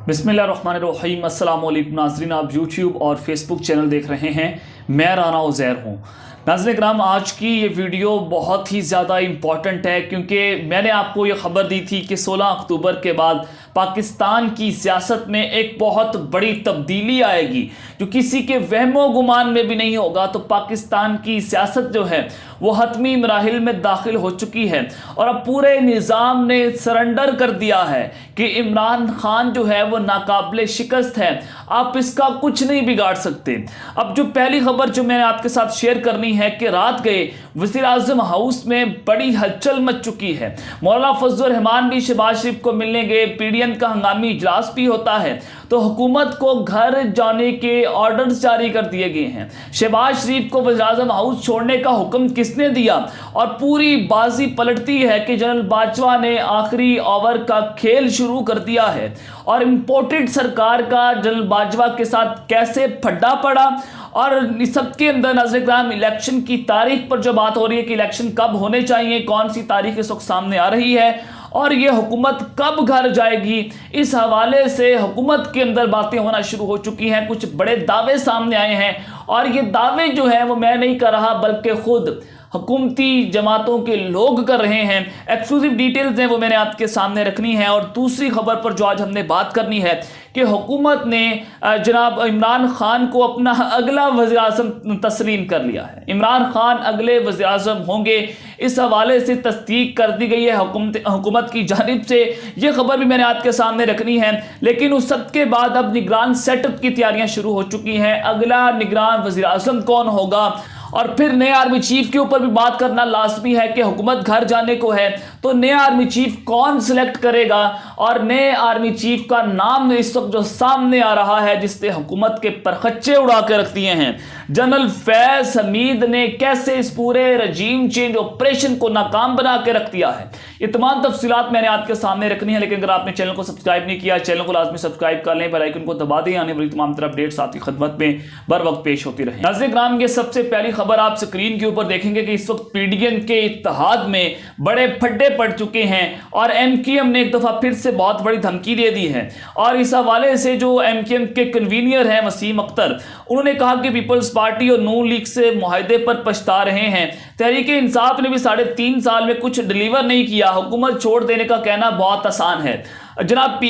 बिस्मिल्लाहिर्रहमानिर्रहीम अस्सलाम वालेकुम नाज़रीन, आप यूट्यूब और फेसबुक चैनल देख रहे हैं। मैं राना उज़ैर हूँ। नाज़रीन कराम, आज की ये वीडियो बहुत ही ज़्यादा इम्पॉर्टेंट है क्योंकि मैंने आपको ये ख़बर दी थी कि 16 अक्टूबर के बाद पाकिस्तान की सियासत में एक बहुत बड़ी तब्दीली आएगी जो किसी के वहमो गुमान में भी नहीं होगा। तो पाकिस्तान की सियासत जो है वो हतमी मराहिल में दाखिल हो चुकी है और अब पूरे निज़ाम ने सरेंडर कर दिया है कि इमरान खान जो है वो नाकाबिले शिकस्त है, आप इसका कुछ नहीं बिगाड़ सकते। अब जो पहली खबर जो मैंने आपके साथ शेयर करनी है कि रात गए वज़ीर-ए-आज़म हाउस में बड़ी हलचल मच चुकी है। मौलाना फजल रहमान भी शहबाज शरीफ को मिलने गए, पीडीएम का हंगामी इजलास भी होता है तो हुकूमत को घर जाने के ऑर्डर्स जारी कर दिए गए हैं। शहबाज शरीफ को वज़ीर-ए-आज़म हाउस छोड़ने का हुक्म किसने दिया और पूरी बाजी पलटती है कि जनरल बाजवा ने आखिरी ओवर का खेल शुरू कर दिया है और इम्पोर्टेड सरकार का जनरल बाजवा के साथ कैसे फड्डा पड़ा। और इस सब के अंदर नाज़रीन इलेक्शन की तारीख पर जो बात हो रही है कि इलेक्शन कब होने चाहिए, कौन सी तारीख इस वक्त सामने आ रही है और ये हुकूमत कब घर जाएगी, इस हवाले से हुकूमत के अंदर बातें होना शुरू हो चुकी हैं। कुछ बड़े दावे सामने आए हैं और ये दावे जो हैं वो मैं नहीं कर रहा बल्कि खुद हुकूमती जमातों के लोग कर रहे हैं। एक्सक्लूसिव डिटेल्स हैं वो मैंने आपके सामने रखनी है। और दूसरी खबर पर जो आज हमने बात करनी है कि हुकूमत ने जनाब इमरान खान को अपना अगला वज़ीर-ए-आज़म तस्लीम कर लिया है। इमरान खान अगले वज़ीर-ए-आज़म होंगे, इस हवाले से तस्दीक कर दी गई है हुकूमत की जानिब से। ये खबर भी मैंने आपके सामने रखनी है। लेकिन उस सब के बाद अब निगरान सेटअप की तैयारियां शुरू हो चुकी हैं। अगला निगरान वज़ीर-ए-आज़म कौन होगा और फिर नए आर्मी चीफ के ऊपर भी बात करना लाजमी है कि हुकूमत घर जाने को है तो नए आर्मी चीफ कौन सिलेक्ट करेगा। और नए आर्मी चीफ का नाम इस वक्त जो सामने आ रहा है जिसने हुकूमत के परखच्चे उड़ा के रख दिए हैं, जनरल फैज हमीद ने कैसे इस पूरे रजीम चेंज ऑपरेशन को नाकाम बना के रख दिया है, ये तमाम तफसीलात मैंने आपके सामने रखनी है। लेकिन अगर आपने चैनल को सब्सक्राइब नहीं किया, चैनल को लाजमी सब्सक्राइब कर लें, बेल आइकन को दबा दें, आने वाली तमाम तरह अपडेट्स आपकी खिदमत में बर वक्त पेश होती रहे। नाज़रीन कराम, ये सबसे पहली खबर आप स्क्रीन के ऊपर देखेंगे कि इस वक्त पीडीएम के इत्तेहाद में बड़े फड्डे पड़ चुके हैं और एमक्यूएम ने एक दफा फिर से बहुत बड़ी धमकी दे दी है। और इस हवाले से जो एमक्यूएम के कन्वीनियर हैं वसीम अख्तर, उन्होंने कहा कि पीपल्स पार्टी और नून लीग से मुआहदे पर पछता रहे हैं। तहरीक इंसाफ ने भी 3.5 साल में कुछ डिलीवर नहीं किया। हुकूमत छोड़ देने का कहना बहुत आसान है जनाब,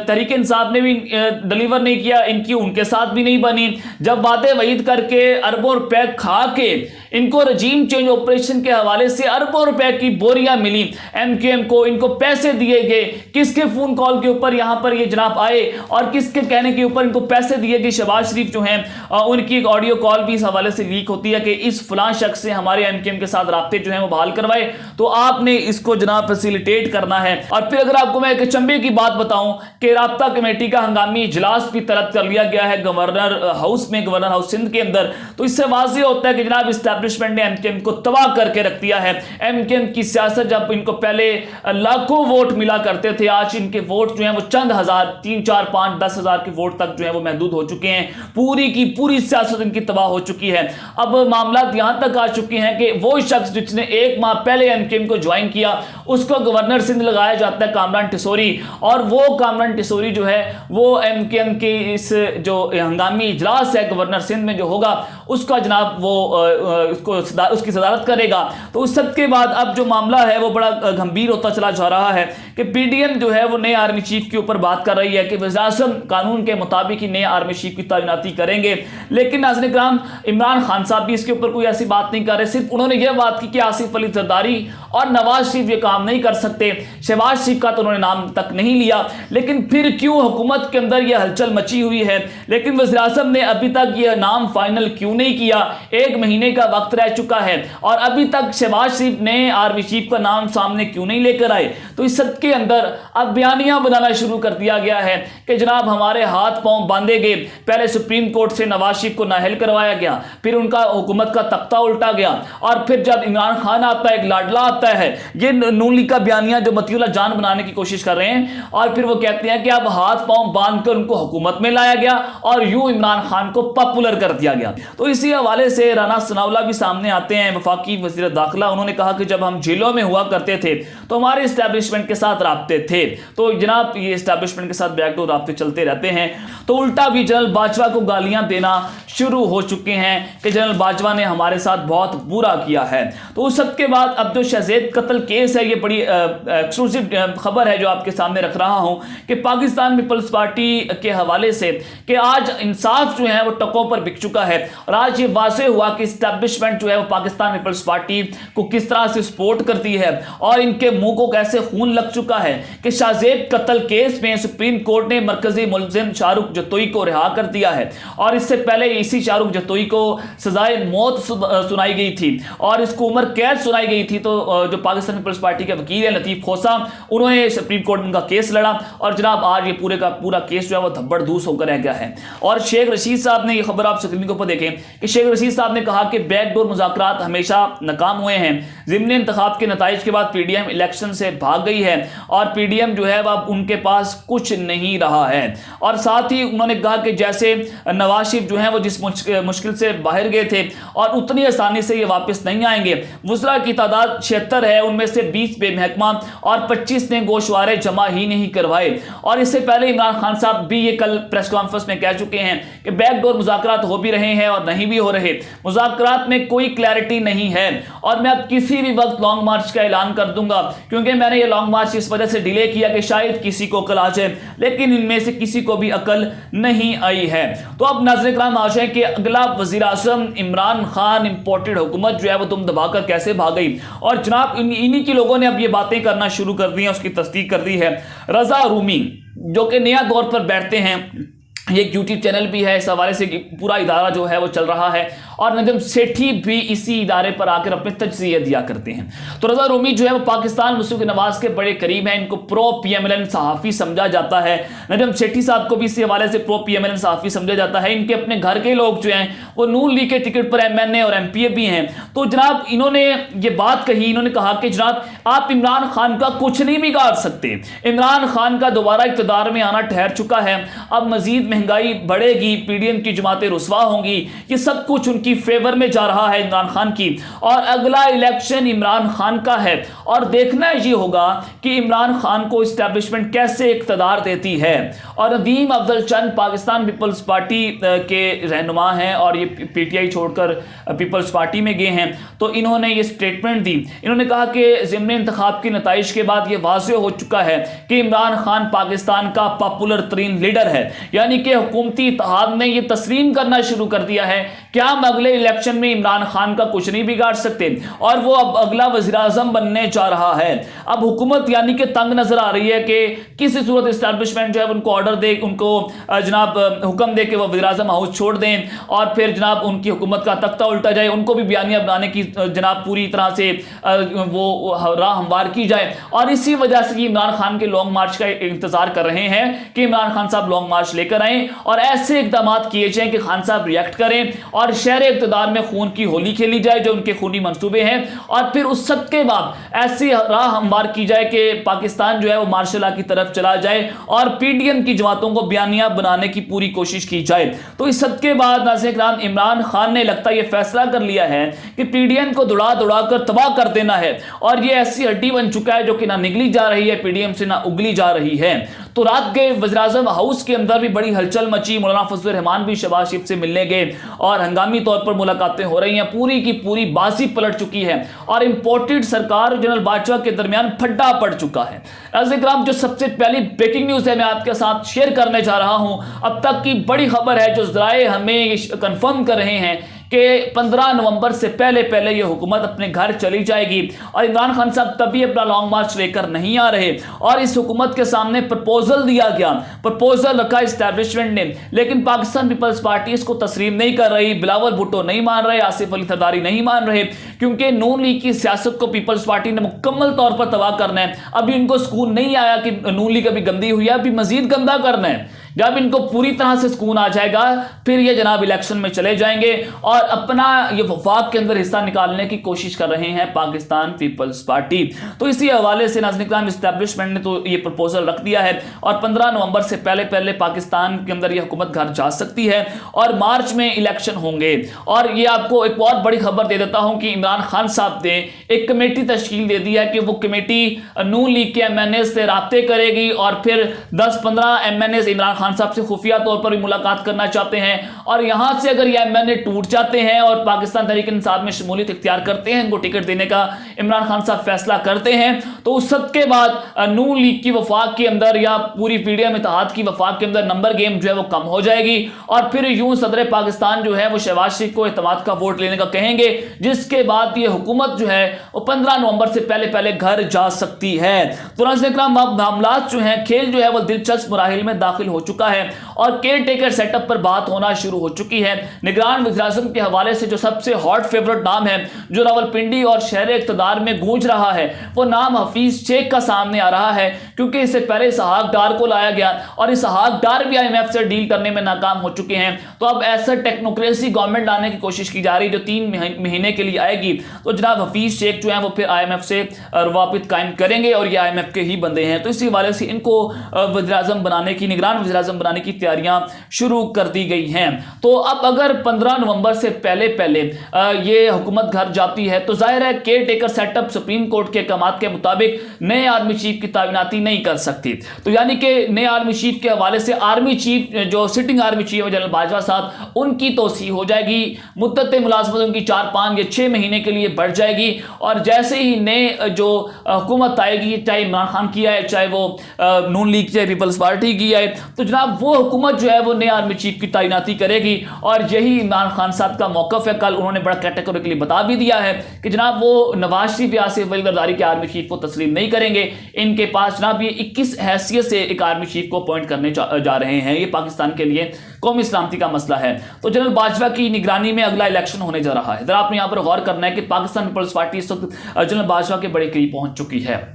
तहरीक इंसाफ ने भी डिलीवर नहीं किया, इनकी उनके साथ भी नहीं बनी। जब वादे वईद करके अरबों रुपए खा के इनको रजीम चेंज ऑपरेशन के हवाले से अरबों रुपए की बोरियां मिली एमक्यूएम को, इनको पैसे दिए गए, किसके फोन कॉल के ऊपर यहां पर ये जनाब आए और किसके कहने के ऊपर इनको पैसे दिए गए। शहबाज शरीफ जो हैं उनकी एक ऑडियो कॉल भी इस हवाले से लीक होती है कि इस फलां शख्स से हमारे एमक्यूएम के साथ राब्ते जो है वो बहाल करवाए, तो आपने इसको जनाब फैसिलिटेट करना है। और फिर अगर आपको मैं एक चंबे की बात बताऊं कि राब्ता कमेटी का हंगामी इजलास भी तलब कर लिया गया है गवर्नर हाउस में, गवर्नर हाउस सिंध के अंदर। तो इससे वाज़ेह होता है कि जनाब इस्टेब्लिशमेंट ने एमक्यूएम को तबाह करके रख दिया है। एमक्यूएम की सियासत, जब इनको पहले लाखों वोट मिला करते थे, आज इनके वोट जो हैं वो चंद हजार, 3, 4, 5, 10 हजार के वोट तक जो है वो महदूद हो चुके हैं। पूरी की पूरी सियासत इनकी तबाह हो चुकी है। अब मामला यहां तक आ चुके हैं कि वो शख्स जिसने 1 माह पहले एमक्यूएम को ज्वाइन किया उसको गवर्नर सिंध लगाया जाता है कामरान टिसोरी, और वो कामरान टिसोरी जो है वो एमक्यूएम के इस जो हंगामी इजलास है गवर्नर सिंध में जो होगा उसका जनाब वो उसकी सदारत करेगा। तो उस सब के बाद अब जो मामला है वो बड़ा गंभीर होता चला जा रहा है कि पीडीएम जो है वो नए आर्मी चीफ के ऊपर बात कर रही है कि वज़ीर-ए-आज़म कानून के मुताबिक ही नए आर्मी चीफ की तैनाती करेंगे। लेकिन नाज़रीन कराम, इमरान खान साहब भी इसके ऊपर कोई ऐसी बात नहीं कर रहे। सिर्फ उन्होंने यह बात की कि आसिफ अली जरदारी और नवाज शरीफ ये काम नहीं कर सकते। शहबाज शरीफ का तो उन्होंने नाम तक नहीं लिया। लेकिन फिर क्यों हुकूमत के अंदर यह हलचल मची हुई है, लेकिन वज़ीर-ए-आज़म ने अभी तक यह नाम फाइनल क्यों नहीं किया? 1 महीने का वक्त रह चुका है और अभी तक शहबाज शरीफ ने आर्मी चीफ का नाम सामने क्यों नहीं लेकर आए? तो इस सब के अंदर अब बयानियां बनाना शुरू कर दिया गया है कि जनाब हमारे हाथ पांव बांधे गए। पहले सुप्रीम कोर्ट से नवाज शरीफ को नाअहल करवाया गया, फिर उनका हुकूमत का तख्ता उल्टा गया, और फिर जब इमरान खान आता है, एक लाडला आता है, ये नून नून लीग का बयानिया जो मतीउल्लाह जान बनाने की कोशिश कर रहे हैं, और फिर वो कहते हैं कि अब हाथ पांव बांधकर उनको हुकूमत में लाया गया और यूं इमरान खान को पॉपुलर कर दिया गया। तो इसी हवाले से राना सनाउल्लाह भी सामने आते हैं, वफाकी वज़ीर दाखिला। उन्होंने कहा कि जब हम जेलों में हुआ करते थे तो हमारे इस्टेब्लिशमेंट के साथ राब्ते थे। तो जनाब ये इस्टेब्लिशमेंट के साथ बैकडोर राब्ते चलते रहते हैं। तो उल्टा भी जनरल बाजवा को गालियां देना शुरू हो चुके हैं कि जनरल बाजवा ने हमारे साथ बहुत बुरा किया है। तो उस सब के बाद अब जो शहज़ैद कत्ल केस है, ये बड़ी एक्सक्लूसिव खबर है जो आपके सामने रख रहा हूं कि पाकिस्तान पीपल्स पार्टी के हवाले से कि आज इंसाफ जो है वो टकों पर बिक चुका है। और आज ये वाज़ेह हुआ कि इस्टेब्लिशमेंट जो है वो पाकिस्तान पीपल्स पार्टी को किस तरह से सपोर्ट करती है और इनके मुंह को कैसे खून लग चुका है कि शहज़ैद कत्ल केस में सुप्रीम कोर्ट ने मरकजी मुलजिम शाहरुख जतोई को रिहा कर दिया है। और इससे पहले इसी शाहरुख जतोई को सजाए मौत सुनाई गई थी और इसको उम्र कैद सुनाई गई थी। तो जो पाकिस्तान पीपल्स पार्टी के वकील है लतीफ खोसा, उन्होंने सुप्रीम कोर्ट में उनका केस लड़ा और जनाब आज ये पूरे का पूरा केस जो है वो धब्बड़ धूस होकर रह गया है। और शेख रशीद साहब ने, ये खबर आप स्क्रीन के ऊपर देखें कि शेख रशीद साहब ने कहा कि बैकडोर मुज़ाकरात हमेशा नाकाम हुए हैं। ज़िमनी इंतखाब के नताइज के बाद पीडीएम इलेक्शन से भाग गई है और पीडीएम जो है अब उनके पास कुछ नहीं रहा है। और साथ ही उन्होंने कहा कि जैसे नवाज शरीफ जो है वो जिस मुश्किल से बाहर गए थे और उतनी आसानी से ये वापस नहीं आएंगे। वुज़रा की तादाद 76 है, उनमें से 20 बेमहकमा और 25 ने गोशवारे जमा ही नहीं करवाए। और इससे पहले इमरान खान साहब भी ये कल प्रेस कॉन्फ्रेंस में कह चुके हैं कि बैकडोर मुज़ाकरात हो भी रहे हैं और नहीं भी हो रहे, मुज़ाकरात में कोई क्लैरिटी नहीं है और मैं अब किसी भी वक्त लॉन्ग मार्च का ऐलान कर दूंगा, क्योंकि मैंने ये लॉन्ग मार्च इस वजह से डिले किया कि शायद किसी को अकल आ जाए, लेकिन इनमें से किसी को भी अकल नहीं आई है। तो अब नाज़रीन किराम आ जाए कि अगला वज़ीर आज़म इमरान खान इंपोर्टेड हुकूमत जो है वो तुम दबाकर कैसे भाग गई। और जनाब इन्हीं के लोगों ने अब ये बातें करना शुरू कर दी हैं, उसकी तस्दीक कर दी है। रज़ा रूमी जो कि नया दौर पर बैठते हैं, ये एक यूट्यूब चैनल भी है, इस हवाले से पूरा इदारा जो है वो चल रहा है और नजम सेठी भी इसी इदारे पर आकर अपने तजज़िया दिया करते हैं। तो रज़ा रूमी जो है वो पाकिस्तान मुशर्रफ नवाज के बड़े करीब हैं, इनको प्रो PMLN सहाफ़ी समझा जाता है। नजम सेठी साहब को भी इसी हवाले से प्रो PMLN सहाफ़ी समझा जाता है। इनके अपने घर के लोग जो हैं वो नून लीग के टिकट पर MNA और MPA भी हैं। तो जनाब इन्होंने ये बात कही, इन्होंने कहा कि जनाब आप इमरान खान का कुछ नहीं बिगाड़ सकते, इमरान खान का दोबारा इक़्तिदार में आना ठहर चुका है, अब मजीद महंगाई बढ़ेगी, पीडीएम की जमातें रुसवा होंगी, ये सब कुछ उनकी फेवर में जा रहा है इमरान खान की, और अगला इलेक्शन इमरान खान का है और देखना ये होगा कि इमरान खान को इस्टेब्लिशमेंट कैसे इक़्तिदार देती है। और नदीम अफजल चंद पाकिस्तान पीपल्स पार्टी के रहनुमा हैं और ये PTI छोड़कर पीपल्स पार्टी में गए हैं। तो इन्होंने ये स्टेटमेंट दी, इन्होंने कहा कि ज़िमनी इंतखाब के नताइज के बाद ये वाज़ेह हो चुका है कि इमरान खान पाकिस्तान का पॉपुलर तरीन लीडर है, यानी कि हुकूमती इत्तेहाद ने यह तस्लीम करना शुरू कर दिया है कि हम अगले इलेक्शन में इमरान खान का कुछ नहीं बिगाड़ सकते और वो अब अगला वज़ीर आज़म बनने जा रहा है। अब हुकूमत यानी कि तंग नजर आ रही है कि किसी सूरत इस्टेब्लिशमेंट जो है उनको ऑर्डर दे, उनको जनाब हुक्म दे कि वह वज़ीर आज़म हाउस छोड़ दें और फिर जनाब उनकी हुकूमत का तख्ता उल्टा जाए, उनको भी बयानिया बनाने की जनाब पूरी तरह से वो राह हमवार की जाए। और इसी वजह से इमरान खान के लॉन्ग मार्च का इंतजार कर रहे हैं कि इमरान खान साहब लॉन्ग मार्च लेकर आए और ऐसे इकदाम किए जाएं कि खान साहब रिएक्ट करें और शहर इक़्तिदार में खून की होली खेली जाए जो उनके खूनी मंसूबे हैं, और फिर उस सब के बाद ऐसी राह हमवार की जाए कि पाकिस्तान जो है वो मार्शल लॉ की तरफ चला जाए और पीडीएम की जमातों को बयानिया बनाने की पूरी कोशिश की जाए। तो इस सब के बाद नाज़रीन किराम इमरान खान ने लगता है ये फैसला कर लिया है कि पीडीएम को दौड़ा दौड़ा कर तबाह कर देना है और ये ऐसी हड्डी बन चुका है जो कि ना निगली जा रही है पीडीएम से, ना उगली जा रही है। तो रात के वज़ीर आज़म हाउस के अंदर भी बड़ी हलचल मची, मौलाना फजलुर रहमान भी शहबाज शरीफ से मिलने गए और हंगामी तौर पर मुलाकातें हो रही हैं, पूरी की पूरी बाजी पलट चुकी है और इंपोर्टेड सरकार जनरल बाजवा के दरमियान फड्डा पड़ चुका है। नाज़रीन जो सबसे पहली ब्रेकिंग न्यूज़ है मैं आपके साथ शेयर करने जा रहा हूं, अब तक की बड़ी खबर है जो ज़राए हमें कंफर्म कर रहे हैं कि 15 नवंबर से पहले पहले ये हुकूमत अपने घर चली जाएगी और इमरान खान साहब तभी अपना लॉन्ग मार्च लेकर नहीं आ रहे और इस हुकूमत के सामने प्रपोजल दिया गया, प्रपोजल रखा इस्टेब्लिशमेंट ने, लेकिन पाकिस्तान पीपल्स पार्टी इसको तस्लीम नहीं कर रही, बिलावल भुट्टो नहीं मान रहे, आसिफ अली जरदारी नहीं मान रहे, क्योंकि नून लीग की सियासत को पीपल्स पार्टी ने मुकम्मल तौर पर तबाह करना है। अभी उनको सुकून नहीं आया कि नून लीग अभी गंदी हुई है, अभी मजीद गंदा करना है। जब इनको पूरी तरह से सुकून आ जाएगा फिर ये जनाब इलेक्शन में चले जाएंगे और अपना ये वफाक के अंदर हिस्सा निकालने की कोशिश कर रहे हैं पाकिस्तान पीपल्स पार्टी। तो इसी हवाले से नाज़रीन किराम इस्टेब्लिशमेंट ने तो ये प्रपोजल रख दिया है और 15 नवंबर से पहले पहले पाकिस्तान के अंदर ये हुकूमत घर जा सकती है और मार्च में इलेक्शन होंगे। और ये आपको एक बहुत बड़ी खबर दे देता हूं कि इमरान खान साहब ने एक कमेटी तश्कील दे दी है कि वो कमेटी नून लीग के MNA से राब्ते करेगी और फिर 10-15 MNA इमरान खान साहब से खुफिया तौर पर भी मुलाकात करना चाहते हैं और यहां से अगर ये MNA टूट जाते हैं और पाकिस्तान तहरीक इंसाफ में शमूलियत इख्तियार करते हैं, इनको टिकट देने का इमरान खान साहब फैसला करते हैं, तो उस सब के बाद नून लीग की वफाक के अंदर या पूरी पीडीएम इत्तेहाद की वफाक के अंदर नंबर गेम जो है वो कम हो जाएगी और फिर यूं सदर पाकिस्तान जो है वो शहबाज शरीफ को इत्तेमाद का वोट लेने का कहेंगे, जिसके बाद ये हुकूमत जो है वो 15 नवंबर से पहले पहले घर जा सकती है। तो मामलात जो है, खेल जो है वो दिलचस्प मराहिल में दाखिल हो चुका है और केयर टेकर सेटअप पर बात होना शुरू हो चुकी है। निगरान वज़ीर-ए-आज़म के हवाले से जो सबसे हॉट फेवरेट नाम है जो रावलपिंडी और शहर इक़्तिदार में गूंज रहा है वो नाम हफीज शेख का सामने आ रहा है, क्योंकि इससे पहले इसहाक डार को लाया गया और इसहाक डार भी IMF से डील करने में नाकाम हो चुके हैं। तो अब ऐसा टेक्नोक्रेसी गवर्नमेंट लाने की कोशिश की जा रही है जो 3 महीने के लिए आएगी। तो जनाब हफीज शेख जो है वो फिर IMF से रवाबित कायम करेंगे और ये IMF के ही बंदे हैं। तो इसी हवाले से इनको वज़ीर-ए-आज़म बनाने की, निगरान वज़ीर-ए-आज़म बनाने की तैयारियां शुरू कर दी गई हैं। तो अब अगर 15 नवंबर से पहले पहले ये हुकूमत घर जाती है तो जाहिर है care taker setup supreme court के अहकामात के मुताबिक नए आर्मी चीफ की तैनाती नहीं कर सकती। तो यानी कि नए आर्मी चीफ के हवाले से आर्मी चीफ जो सिटिंग आर्मी चीफ है जनरल बाजवा साहब, उनकी तोसी हो जाएगी, मुद्दत मुलाजमत उनकी 4-5 या 6 महीने के लिए बढ़ जाएगी और जैसे ही नए जो हुकूमत आएगी, चाहे इमरान खान की आए, चाहे वो नून लीग, चाहे पीपल्स पार्टी की आए, तो जनाब वो हुकूमत जो है वो नए आर्मी चीफ की तैनाती करेगी और यही इमरान खान साहब का मौकफ है। कल उन्होंने बड़ा कैटेगोरिकली बता भी दिया है कि जनाब वो नवाज शरीफ या आसिफ अली जरदारी के आर्मी चीफ को तस्लीम नहीं करेंगे। इनके पास जनाब ये 21 हैसियत से एक आर्मी चीफ को अपॉइंट करने जा रहे हैं। ये पाकिस्तान के लिए कौमी सलामती का मसला है। तो जनरल बाजवा की निगरानी में अगला इलेक्शन होने जा रहा है। इधर आपने यहाँ पर गौर करना है कि पाकिस्तान पीपल्स पार्टी इस वक्त जनरल बाजवा के बड़े करीब पहुंच चुकी है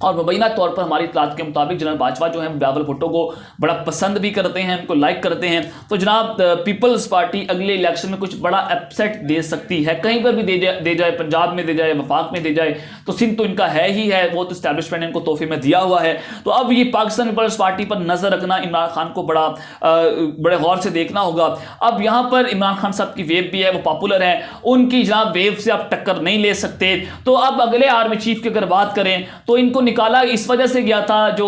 और मुबैना तौर पर हमारी इत्तलात के मुताबिक जनरल बाजवा जो है बिलावल भुट्टो को बड़ा पसंद भी करते हैं, उनको लाइक करते हैं। तो जनाब पीपल्स पार्टी अगले इलेक्शन में कुछ बड़ा अपसेट दे सकती है, कहीं पर भी दे जाए, पंजाब में दे जाए, वफाक में दे जाए, तो सिंध तो इनका है ही है, वो तो इस्टेब्लिशमेंट ने इनको तोहफे में दिया हुआ है। तो अब ये पाकिस्तान पीपल्स पार्टी पर नजर रखना इमरान खान को बड़े गौर से देखना होगा। अब यहाँ पर इमरान खान साहब की वेव भी है, वो पॉपुलर है, उनकी जनाब वेव से आप टक्कर नहीं ले सकते। तो अब अगले आर्मी चीफ की अगर बात करें तो इनको निकाला इस वजह से गया था, जो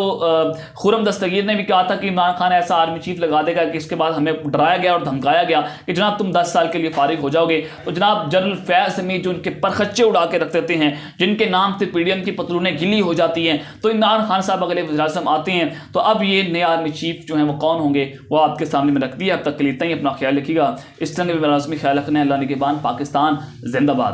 खुरम दस्तगीर ने भी कहा था कि इमरान खान ऐसा आर्मी चीफ लगा देगा कि इसके बाद हमें डराया गया और धमकाया गया कि जनाब तुम 10 साल के लिए फारिग हो जाओगे। तो जनाब जनरल फैज हमीद जो उनके परखच्चे उड़ा के रख देते हैं, जिनके नाम से पीडीएम की पतलूनें गिली हो जाती हैं, तो इमरान खान साहब अगले वज़ीर-ए-आज़म आते हैं। तो अब ये नए आर्मी चीफ जो है वो कौन होंगे वो आपके सामने में रख दिया। अब तक के लिए इतना ही, अपना ख्याल रखिएगा। इस तरह के भी ख्याल रखना है। अल्लाह निगहबान, पाकिस्तान जिंदाबाद।